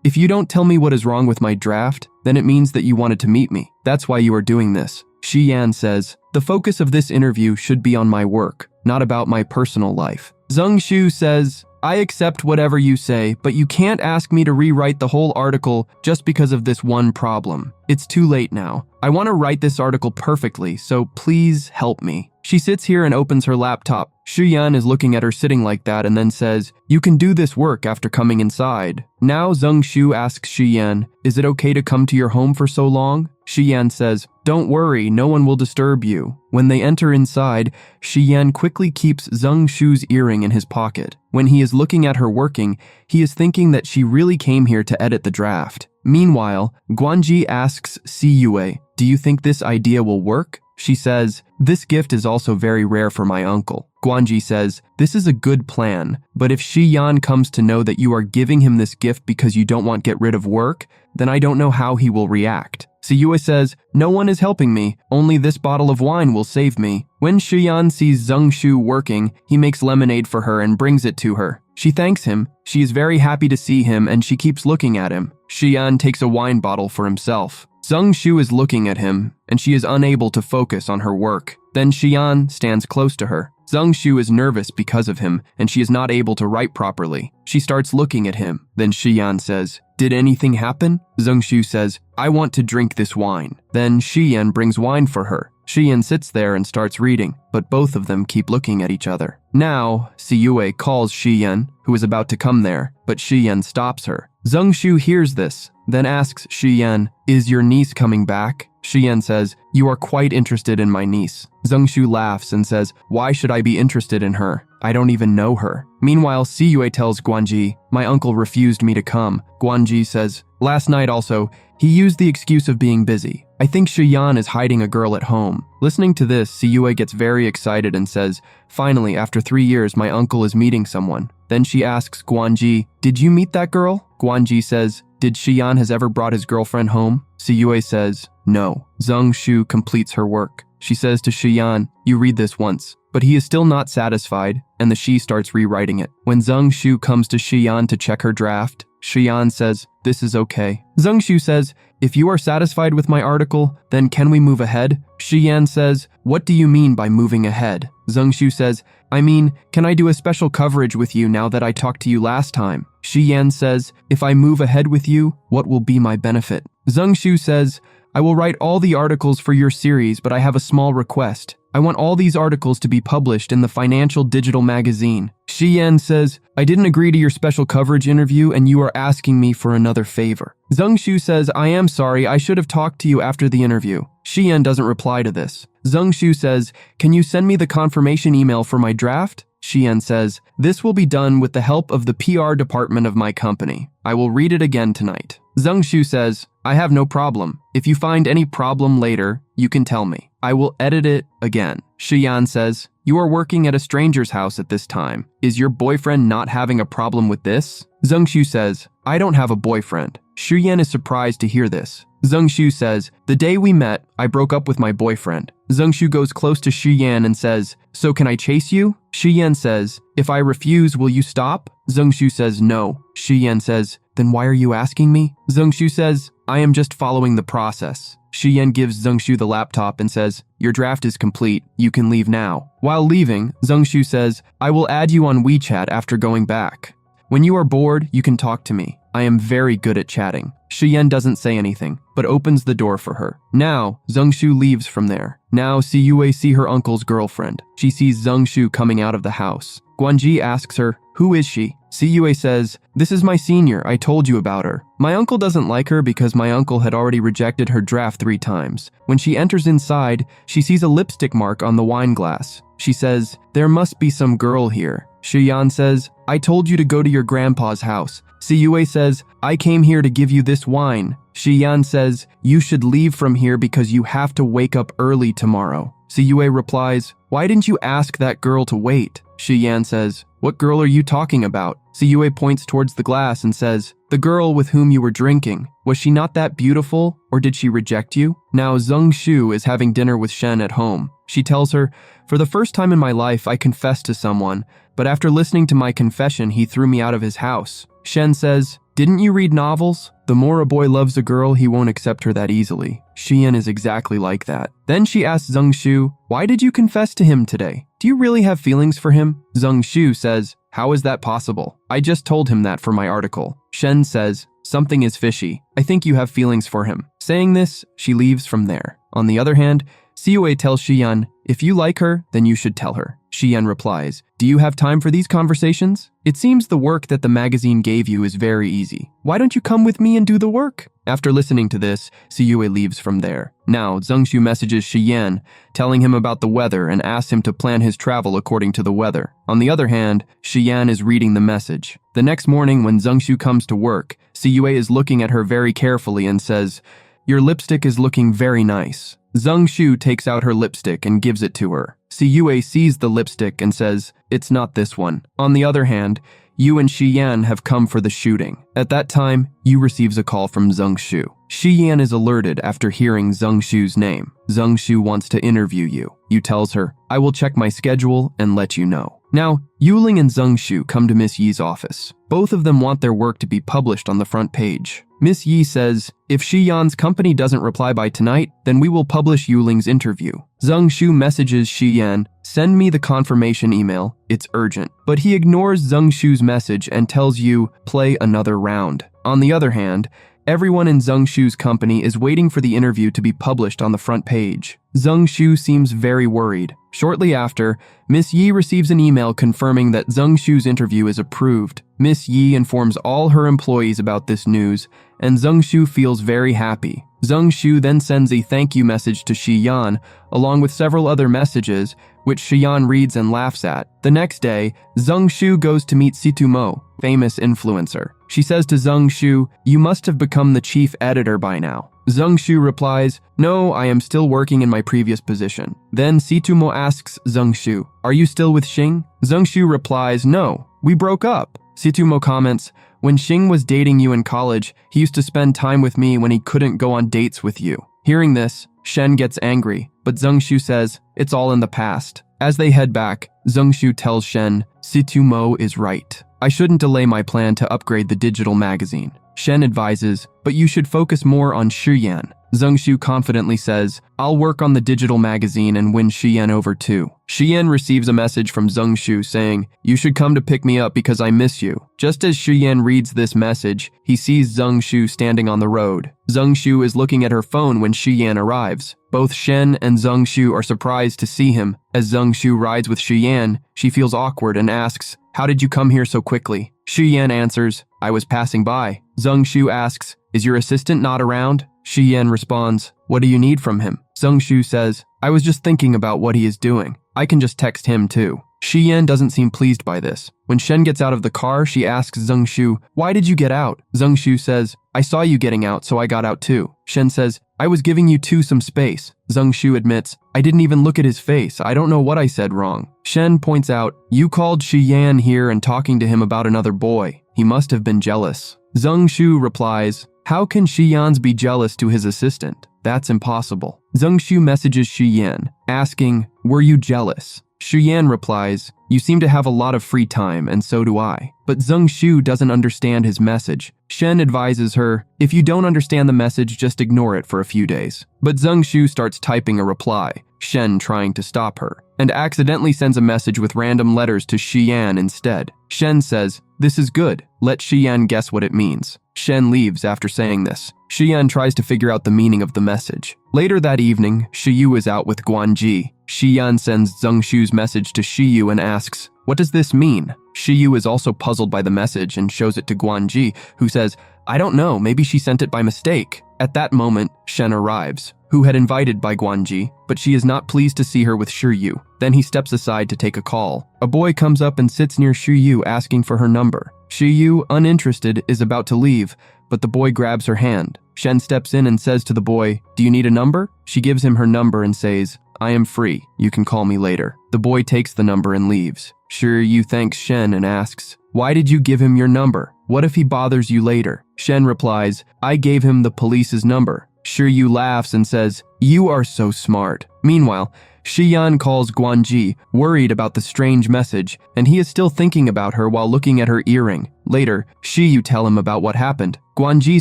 if you don't tell me what is wrong with my draft, then it means that you wanted to meet me. That's why you are doing this. Xian says, the focus of this interview should be on my work, not about my personal life. Zhang Shu says, I accept whatever you say, but you can't ask me to rewrite the whole article just because of this one problem. It's too late now. I want to write this article perfectly, so please help me. She sits here and opens her laptop. Xian is looking at her sitting like that and then says, you can do this work after coming inside. Now Zhang Shu asks Xian, is it okay to come to your home for so long? Xian says, don't worry, no one will disturb you. When they enter inside, Xian quickly keeps Zhang Shu's earring in his pocket. When he is looking at her working, he is thinking that she really came here to edit the draft. Meanwhile, Guanji asks Siyue, do you think this idea will work? She says, this gift is also very rare for my uncle. Guanji says, this is a good plan, but if Xian comes to know that you are giving him this gift because you don't want to get rid of work, then I don't know how he will react. Siyue says, no one is helping me, only this bottle of wine will save me. When Xian sees Zhang Shu working, he makes lemonade for her and brings it to her. She thanks him, she is very happy to see him and she keeps looking at him. Xian takes a wine bottle for himself. Zhang Shu is looking at him, and she is unable to focus on her work. Then Xian stands close to her. Zhang Shu is nervous because of him, and she is not able to write properly. She starts looking at him. Then Xian says, did anything happen? Zhang Shu says, I want to drink this wine. Then Xian brings wine for her. Xian sits there and starts reading, but both of them keep looking at each other. Now, Siyue calls Xian, who is about to come there, but Xian stops her. Zhang Shu hears this, then asks Xian, is your niece coming back? Xian says, you are quite interested in my niece. Zhang Shu laughs and says, why should I be interested in her? I don't even know her. Meanwhile, Siyue tells Guanji, my uncle refused me to come. Guanji says, last night also, he used the excuse of being busy. I think Xian is hiding a girl at home. Listening to this, Siyue gets very excited and says, finally, after 3 years, my uncle is meeting someone. Then she asks Guanji, did you meet that girl? Guanji says, did Xian has ever brought his girlfriend home? Siyue says, no. Zhang Shu completes her work. She says to Xian, you read this once. But he is still not satisfied, and the she starts rewriting it. When Zhang Shu comes to Xian to check her draft, Xian says, this is okay. Zhang Shu says, if you are satisfied with my article, then can we move ahead? Xian says, what do you mean by moving ahead? Zhang Shu says, I mean, can I do a special coverage with you now that I talked to you last time? Xian says, if I move ahead with you, what will be my benefit? Zhang Shu says, I will write all the articles for your series, but I have a small request. I want all these articles to be published in the Financial Digital magazine. Xian says, I didn't agree to your special coverage interview and you are asking me for another favor. Zhang Shu says, I am sorry, I should have talked to you after the interview. Xian doesn't reply to this. Zhang Shu says, can you send me the confirmation email for my draft? Xian says, this will be done with the help of the PR department of my company. I will read it again tonight. Zhang Shu says, I have no problem. If you find any problem later, you can tell me. I will edit it again. Xian says, you are working at a stranger's house at this time. Is your boyfriend not having a problem with this? Zhang Shu says, I don't have a boyfriend. Xian is surprised to hear this. Zhang Shu says, the day we met, I broke up with my boyfriend. Zhang Shu goes close to Xian and says, so can I chase you? Xian says, if I refuse, will you stop? Zhang Shu says, no. Xian says, then why are you asking me? Zhang Shu says, I am just following the process. Xian gives Zhang Shu the laptop and says, your draft is complete, you can leave now. While leaving, Zhang Shu says, I will add you on WeChat after going back. When you are bored, you can talk to me. I am very good at chatting. Xian doesn't say anything, but opens the door for her. Now, Zhang Shu leaves from there. Now, Siyue sees her uncle's girlfriend. She sees Zhang Shu coming out of the house. Guanji asks her, who is she? Siyue says, this is my senior, I told you about her. My uncle doesn't like her because my uncle had already rejected her draft 3 times. When she enters inside, she sees a lipstick mark on the wine glass. She says, there must be some girl here. Shiyan says, I told you to go to your grandpa's house. Siyue says, I came here to give you this wine. Shiyan says, you should leave from here because you have to wake up early tomorrow. Siyue replies, why didn't you ask that girl to wait? Shiyan says, what girl are you talking about? Siyue points towards the glass and says, the girl with whom you were drinking. Was she not that beautiful, or did she reject you? Now Zheng Shu is having dinner with Shen at home. She tells her, for the first time in my life I confessed to someone, but after listening to my confession he threw me out of his house. Shen says, didn't you read novels? The more a boy loves a girl, he won't accept her that easily. Shiyan is exactly like that. Then she asks Zheng Shu, why did you confess to him today? Do you really have feelings for him? Zheng Shu says, how is that possible? I just told him that for my article. Shen says, something is fishy. I think you have feelings for him. Saying this, she leaves from there. On the other hand, Siyue tells Shiyan, if you like her, then you should tell her. Shiyan replies, do you have time for these conversations? It seems the work that the magazine gave you is very easy. Why don't you come with me and do the work? After listening to this, Siyue leaves from there. Now, Zheng Shu messages Shiyan, telling him about the weather and asks him to plan his travel according to the weather. On the other hand, Shiyan is reading the message. The next morning when Zheng Shu comes to work, Siyue is looking at her very carefully and says, your lipstick is looking very nice. Zheng Shu takes out her lipstick and gives it to her. Siyue sees the lipstick and says, it's not this one. On the other hand, Yu and Shiyan have come for the shooting. At that time, Yu receives a call from Zheng Shu. Shiyan is alerted after hearing Zheng Shu's name. Zheng Shu wants to interview Yu. Yu tells her, I will check my schedule and let you know. Now, Yuling and Zheng Shu come to Miss Yi's office. Both of them want their work to be published on the front page. Miss Yi says, if Shiyan's company doesn't reply by tonight, then we will publish Yuling's interview. Zheng Shu messages Shiyan, send me the confirmation email, it's urgent. But he ignores Zheng Shu's message and tells Yu, play another round. On the other hand, everyone in Zheng Shu's company is waiting for the interview to be published on the front page. Zheng Shu seems very worried. Shortly after, Miss Yi receives an email confirming that Zheng Shu's interview is approved. Miss Yi informs all her employees about this news, and Zheng Shu feels very happy. Zheng Shu then sends a thank you message to Shiyan, along with several other messages, which Shiyan reads and laughs at. The next day, Zheng Shu goes to meet Situ Mo, famous influencer. She says to Zheng Shu, you must have become the chief editor by now. Zheng Shu replies, no, I am still working in my previous position. Then Situ Mo asks Zheng Shu, are you still with Xing? Zheng Shu replies, no, we broke up. Situ Mo comments, when Xing was dating you in college, he used to spend time with me when he couldn't go on dates with you. Hearing this, Shen gets angry, but Zheng Shu says, it's all in the past. As they head back, Zheng Shu tells Shen, Situ Mo is right. I shouldn't delay my plan to upgrade the digital magazine. Shen advises, but you should focus more on Shiyan. Zheng Shu confidently says, I'll work on the digital magazine and win Shiyan over too. Shiyan receives a message from Zheng Shu saying, you should come to pick me up because I miss you. Just as Shiyan reads this message, he sees Zheng Shu standing on the road. Zheng Shu is looking at her phone when Shiyan arrives. Both Shen and Zheng Shu are surprised to see him. As Zheng Shu rides with Shiyan, she feels awkward and asks, how did you come here so quickly? Shiyan answers, I was passing by. Zheng Shu asks, is your assistant not around? Shiyan responds, what do you need from him? Zheng Shu says, I was just thinking about what he is doing. I can just text him too. Shiyan doesn't seem pleased by this. When Shen gets out of the car, she asks Zheng Shu, why did you get out? Zheng Shu says, I saw you getting out, so I got out too. Shen says, I was giving you two some space. Zheng Shu admits, I didn't even look at his face. I don't know what I said wrong. Shen points out, you called Shiyan here and talking to him about another boy. He must have been jealous. Zheng Shu replies, how can Shiyan's be jealous to his assistant? That's impossible. Zheng Shu messages Shiyan, asking, were you jealous? Shiyan replies, you seem to have a lot of free time, and so do I. But Zheng Shu doesn't understand his message. Shen advises her, if you don't understand the message, just ignore it for a few days. But Zheng Shu starts typing a reply, Shen trying to stop her, and accidentally sends a message with random letters to Shiyan instead. Shen says, this is good. Let Shiyan guess what it means. Shen leaves after saying this. Shiyan tries to figure out the meaning of the message. Later that evening, Shiyu is out with Guanji. Shiyan sends Zheng Shu's message to Shiyu and asks, what does this mean? Shiyu is also puzzled by the message and shows it to Guanji, who says, I don't know, maybe she sent it by mistake. At that moment, Shen arrives, who had invited by Guanji, but she is not pleased to see her with Shi Yu. Then he steps aside to take a call. A boy comes up and sits near Shi Yu asking for her number. Shi Yu, uninterested, is about to leave, but the boy grabs her hand. Shen steps in and says to the boy, "Do you need a number?" She gives him her number and says, "I am free. You can call me later." The boy takes the number and leaves. Shi Yu thanks Shen and asks, "Why did you give him your number? What if he bothers you later?" Shen replies, "I gave him the police's number." Shi Yu laughs and says, "You are so smart." Meanwhile, Xiyan calls Guanji, worried about the strange message, and he is still thinking about her while looking at her earring. Later, Shi Yu tell him about what happened. Guanji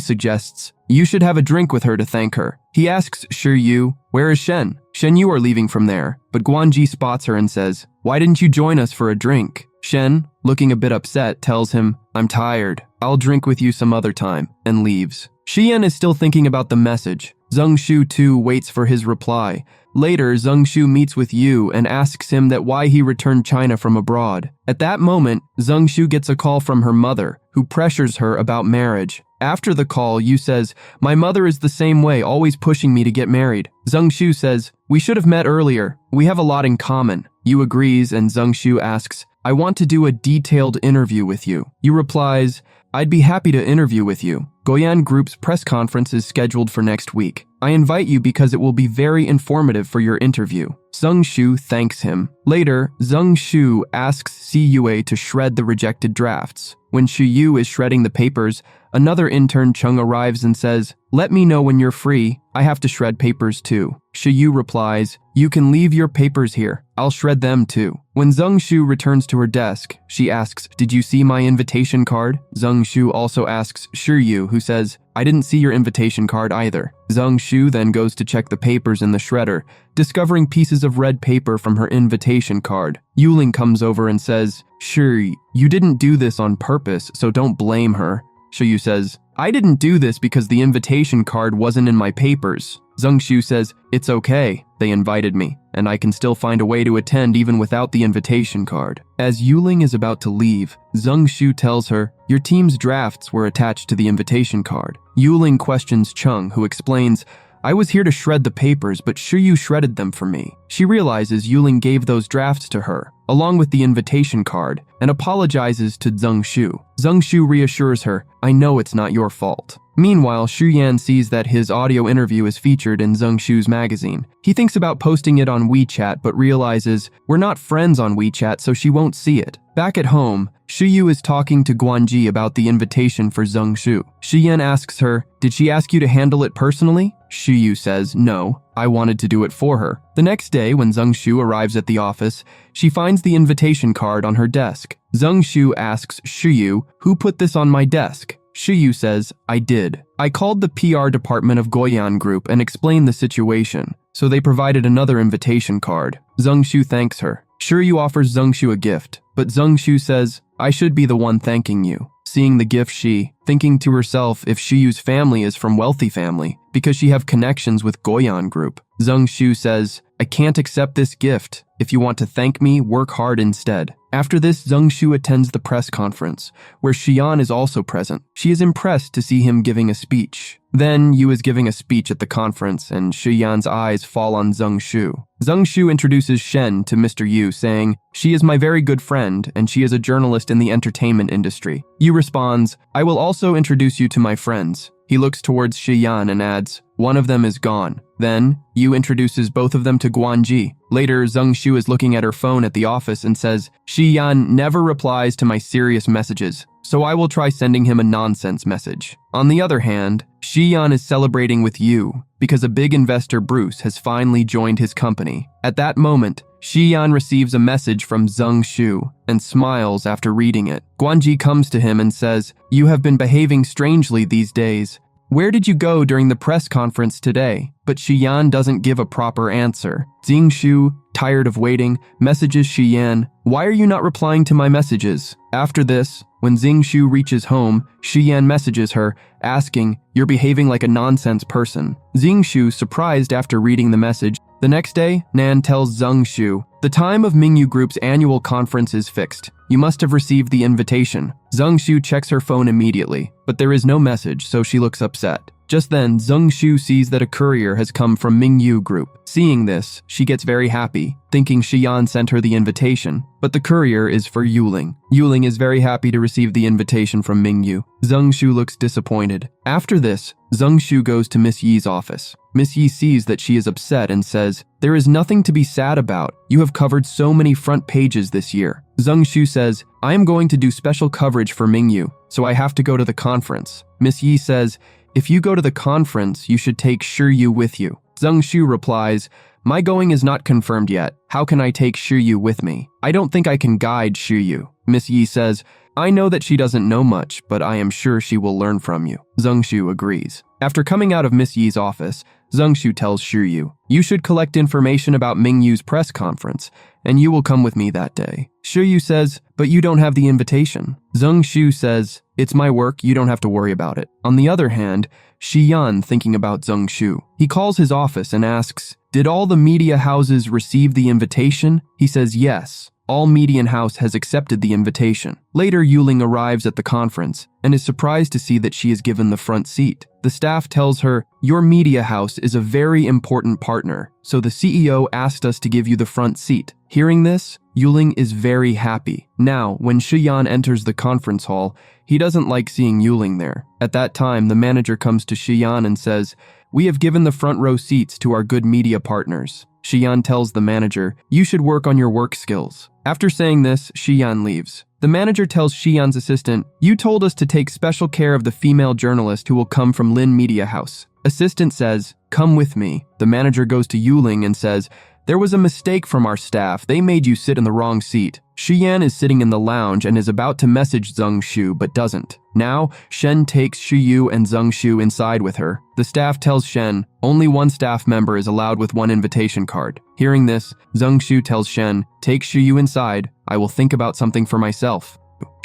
suggests, "You should have a drink with her to thank her." He asks Shi Yu, "Where is Shen?" Shen Yu are leaving from there, but Guanji spots her and says, "Why didn't you join us for a drink?" Shen, looking a bit upset, tells him, "I'm tired. I'll drink with you some other time," and leaves. Xiyan is still thinking about the message. Zheng Shu too waits for his reply. Later, Zheng Shu meets with Yu and asks him that why he returned China from abroad. At that moment, Zheng Shu gets a call from her mother, who pressures her about marriage. After the call, Yu says, "My mother is the same way, always pushing me to get married." Zheng Shu says, "We should have met earlier. We have a lot in common." Yu agrees and Zheng Shu asks, "I want to do a detailed interview with you." Yu replies, "I'd be happy to interview with you. Goyan Group's press conference is scheduled for next week. I invite you because it will be very informative for your interview." Zheng Shu thanks him. Later, Zheng Shu asks Si Yue to shred the rejected drafts. When Shi Yu is shredding the papers, another intern Chung arrives and says, "Let me know when you're free. I have to shred papers too." Shi Yu replies, "You can leave your papers here. I'll shred them too." When Zheng Shu returns to her desk, she asks, "Did you see my invitation card?" Zheng Shu also asks Shi Yu, who says, "I didn't see your invitation card either." Zheng Shu then goes to check the papers in the shredder, discovering pieces of red paper from her invitation card. Yuling comes over and says, "Shi, you didn't do this on purpose, so don't blame her." Shi Yu says, "I didn't do this because the invitation card wasn't in my papers." Zheng Shu says, "It's okay. They invited me, and I can still find a way to attend even without the invitation card." As Yuling is about to leave, Zheng Shu tells her, "Your team's drafts were attached to the invitation card." Yuling questions Chung, who explains, "I was here to shred the papers, but Shi Yu shredded them for me." She realizes Yuling gave those drafts to her, along with the invitation card, and apologizes to Zheng Shu. Zheng Shu reassures her, "I know it's not your fault." Meanwhile, Xu Yan sees that his audio interview is featured in Zheng Shu's magazine. He thinks about posting it on WeChat, but realizes we're not friends on WeChat, so she won't see it. Back at home, Shi Yu is talking to Guanji about the invitation for Zheng Shu. Shi Yan asks her, "Did she ask you to handle it personally?" Shi Yu says, "No, I wanted to do it for her." The next day, when Zheng Shu arrives at the office, she finds the invitation card on her desk. Zheng Shu asks Shi Yu, "Who put this on my desk?" Shi Yu says, "I did. I called the PR department of Goyan Group and explained the situation, so they provided another invitation card." Zheng Shu thanks her. Shi Yu offers Zheng Shu a gift, but Zheng Shu says, "I should be the one thanking you." Seeing the gift, she, thinking to herself if Shi Yu's family is from wealthy family, because she have connections with Goyan Group. Zheng Shu says, "I can't accept this gift. If you want to thank me, work hard instead." After this, Zheng Shu attends the press conference, where Xian is also present. She is impressed to see him giving a speech. Then, Yu is giving a speech at the conference, and Xian's eyes fall on Zheng Shu. Zheng Shu introduces Shen to Mr. Yu, saying, "She is my very good friend, and she is a journalist in the entertainment industry." Yu responds, "I will also introduce you to my friends." He looks towards Xian and adds, "One of them is gone." Then, Yu introduces both of them to Guanji. Later, Zheng Shu is looking at her phone at the office and says, "Xian never replies to my serious messages, so I will try sending him a nonsense message." On the other hand, Xian is celebrating with Yu because a big investor, Bruce, has finally joined his company. At that moment, Xian receives a message from Zheng Shu and smiles after reading it. Guanji comes to him and says, "You have been behaving strangely these days. Where did you go during the press conference today?" But Xian doesn't give a proper answer. Zheng Shu, tired of waiting, messages Xian, "Why are you not replying to my messages?" After this, When Xing reaches home, Shiyan messages her, asking, "You're behaving like a nonsense person." Xing surprised after reading the message. The next day, Nan tells Zeng, "The time of Ming Yu Group's annual conference is fixed. You must have received the invitation." Zeng checks her phone immediately, but there is no message, so she looks upset. Just then, Zeng sees that a courier has come from Ming Yu Group. Seeing this, she gets very happy, thinking Shiyan sent her the invitation, but the courier is for Yuling. Yuling is very happy to receive the invitation from Ming Yu. Zeng looks disappointed. After this, Zeng goes to Miss Yi's office. Miss Yi sees that she is upset and says, "There is nothing to be sad about. You have covered so many front pages this year." Zeng says, "I am going to do special coverage for Ming Yu, so I have to go to the conference." Miss Yi says, "If you go to the conference, you should take Yu with you." Zeng replies, "My going is not confirmed yet. How can I take Yu with me? I don't think I can guide Yu." Miss Yi says, "I know that she doesn't know much, but I am sure she will learn from you." Zeng agrees. After coming out of Miss Yi's office, Zeng tells Yu, "You should collect information about Ming Yu's press conference, and you will come with me that day." Yu says, "But you don't have the invitation." Zeng says, "It's my work, you don't have to worry about it." On the other hand, Shiyan thinking about Zeng he calls his office and asks, "Did all the media houses receive the invitation?" He says yes. All Median House has accepted the invitation. Later, Yuling arrives at the conference and is surprised to see that she is given the front seat. The staff tells her, "Your media house is a very important partner, so the CEO asked us to give you the front seat." Hearing this, Yuling is very happy. Now, when Shiyan enters the conference hall, he doesn't like seeing Yuling there. At that time, the manager comes to Shiyan and says, "We have given the front row seats to our good media partners." Shiyan tells the manager, "You should work on your work skills." After saying this, Shiyan leaves. The manager tells Shiyan's assistant, "You told us to take special care of the female journalist who will come from Lin Media House." Assistant says, "Come with me." The manager goes to Yuling and says, "There was a mistake from our staff. They made you sit in the wrong seat." Shiyan is sitting in the lounge and is about to message Zeng but doesn't. Now, Shen takes Yu and Zeng inside with her. The staff tells Shen, "Only one staff member is allowed with one invitation card." Hearing this, Zeng tells Shen, "Take Yu inside. I will think about something for myself."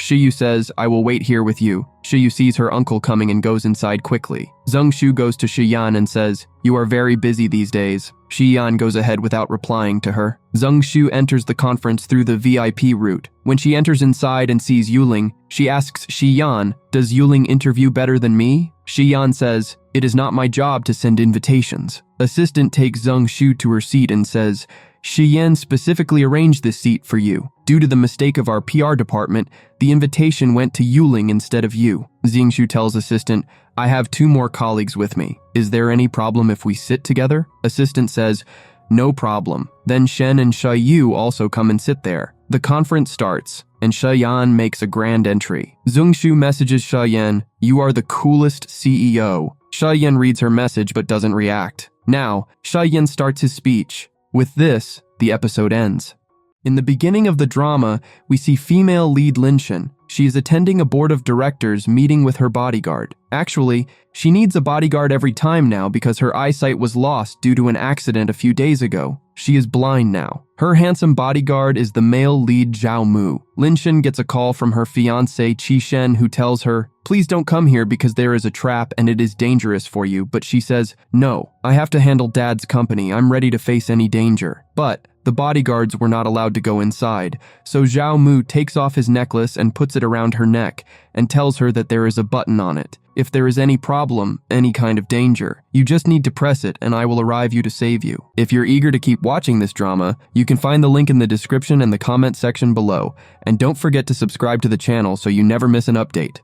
Yu says, "I will wait here with you." Yu sees her uncle coming and goes inside quickly. Zeng goes to Shiyan and says, "You are very busy these days." Shiyan goes ahead without replying to her. Zeng enters the conference through the VIP route. When she enters inside and sees Yuling, she asks Shiyan, "Does Yuling interview better than me?" Shiyan says, "It is not my job to send invitations." Assistant takes Zeng to her seat and says, "Shiyan specifically arranged this seat for you. Due to the mistake of our PR department, the invitation went to Yuling instead of you." Zeng tells assistant, "I have 2 more colleagues with me. Is there any problem if we sit together?" Assistant says, "No problem." Then Shen and Yu also come and sit there. The conference starts, and Shiyan makes a grand entry. Zeng messages Shiyan, "You are the coolest CEO." Shiyan reads her message but doesn't react. Now, Shiyan starts his speech. With this, the episode ends. In the beginning of the drama, we see female lead Linshan. She is attending a board of directors meeting with her bodyguard. Actually, she needs a bodyguard every time now because her eyesight was lost due to an accident a few days ago. She is blind now. Her handsome bodyguard is the male lead Zhao Mu. Linshan gets a call from her fiancé Qi Shen who tells her, "Please don't come here because there is a trap and it is dangerous for you," but she says, "No, I have to handle Dad's company. I'm ready to face any danger." But the bodyguards were not allowed to go inside, so Zhao Mu takes off his necklace and puts it around her neck and tells her that there is a button on it. If there is any problem, any kind of danger, you just need to press it and I will arrive you to save you. If you're eager to keep watching this drama, you can find the link in the description and the comment section below. And don't forget to subscribe to the channel so you never miss an update.